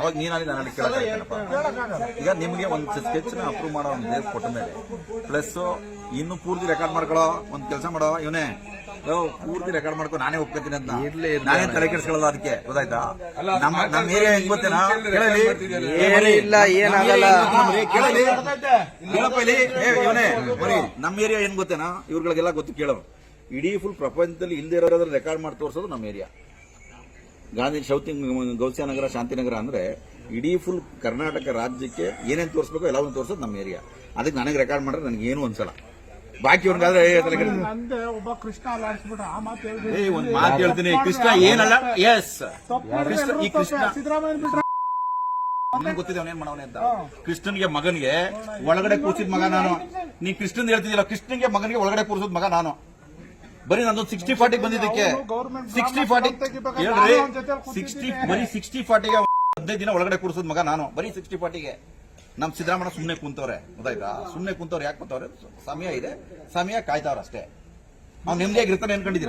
ಅವಾಗ ನೀನಲ್ಲಿ ನಾನು ಕೇಳಕ್ಕಾಗತ್ತಪ್ಪ. ಈಗ ನಿಮ್ಗೆ ಒಂದು ಸ್ಕೆಚ್ ನ ಅಪ್ರೂವ್ ಮಾಡೋ ಒಂದು ಡೇಟ್ ಕೊಟ್ಟ ಮೇಲೆ ಪ್ಲಸ್ ಇನ್ನು ಪೂರ್ತಿ ರೆಕಾರ್ಡ್ ಮಾಡ್ಕೊಳ್ಳೋ ಒಂದು ಕೆಲಸ ಮಾಡೋ ಇವನೇ ಪೂರ್ತಿ ರೆಕಾರ್ಡ್ ಮಾಡ್ಕೊ ನಾನೇ ಒಪ್ಕೊತೀನಿ ಅಂತ ನಾನೇ ತಲೆ ಕೆಡಿಸ್ಕೊಳ್ಳೋದು ಅದಕ್ಕೆ ಗೊತ್ತಾಯ್ತಾ. ನಮ್ಮ ಏರಿಯಾ ಹೆಂಗ್ ಗೊತ್ತೇನಾ ಕೇಳಲಿ ಇಲ್ಲ ಏನಾಗಲ್ಲ ಕೇಳಲಿ ಕೇಳಪ್ಪ ಇಲ್ಲಿ ಇವನೇ ಬರೀ ನಮ್ಮ ಏರಿಯಾ ಏನ್ ಗೊತ್ತೇನಾ ಇವ್ರಿಗಳಿಗೆಲ್ಲ ಗೊತ್ತು ಕೇಳೋ ಇಡೀ ಫುಲ್ ಪ್ರಪಂಚದಲ್ಲಿ ಇಲ್ಲದೆ ಇರೋದ್ರ ರೆಕಾರ್ಡ್ ಮಾಡಿ ತೋರಿಸೋದು ನಮ್ಮ ಏರಿಯಾ. ಗಾಂಧಿ ಶೌತಿ ಗೌಸಿಯಾನಗರ ಶಾಂತಿನಗರ ಅಂದ್ರೆ ಇಡೀ ಫುಲ್ ಕರ್ನಾಟಕ ರಾಜ್ಯಕ್ಕೆ ಏನೇನು ತೋರಿಸ್ಬೇಕು ಎಲ್ಲವನ್ನೂ ತೋರಿಸೋದು ನಮ್ಮ ಏರಿಯಾ. ಅದಕ್ಕೆ ನನಗೆ ರೆಕಾರ್ಡ್ ಮಾಡಿದ್ರೆ ನನಗೆ ಏನು ಅನ್ಸಲ್ಲ. ಬಾಕಿ ಅವ್ರಿಗಾದ್ರೆ ಒಬ್ಬ ಕೃಷ್ಣ ಅಲ್ಲಾಡಿಸ್ಬಿಟ್ರೆ ಆ ಮಾತು ಒಂದು ಮಾತು ಹೇಳ್ತೀನಿ. ಕೃಷ್ಣ ಏನಲ್ಲ ಎಸ್ ಈ ಕೃಷ್ಣ ಗೊತ್ತಿದೆ ಅವನೇನ್ ಮಾಡವನೆ ಅಂತ. ಕೃಷ್ಣನ್ಗೆ ಮಗನಿಗೆ ಒಳಗಡೆ ಕೂರ್ಸಿದ ಮಗ ನಾನು. ನೀ ಕೃಷ್ಣನ್ ಹೇಳ್ತಿದ್ದಿಲ್ಲ, ಕೃಷ್ಣನ್ಗೆ ಮಗನಿಗೆ ಒಳಗಡೆ ಕೂರಿಸಿದ ಮಗ ನಾನು. ಬರೀ ನಂದೊಂದು 60-40 ಬಂದಿದ್ದಕ್ಕೆ 60-40 ಹೇಳ್ರಿ 60-40ಗೆ 15 ದಿನ ಒಳಗಡೆ ಕೂರಿಸೋದ್ ಮಗ ನಾನು. ಬರೀ 60-40ಗೆ ನಮ್ ಸಿದ್ದರಾಮಯ್ಯ ಸುಮ್ನೆ ಕುಂತವ್ರೆ ಗೊತ್ತಾಯ್ತಾ. ಸುಮ್ನೆ ಕುಂತವ್ರೆ ಯಾಕೆ ಕುಂತವ್ರೆ? ಸಮಯ ಇದೆ, ಸಮಯ ಕಾಯ್ತಾವ್ರ ಅಷ್ಟೇ. ಅವ್ನು ನೆಮ್ಮದಿಯಾಗಿರ್ತಾನೆ ಅನ್ಕೊಂಡಿದ್ದೀರಾ?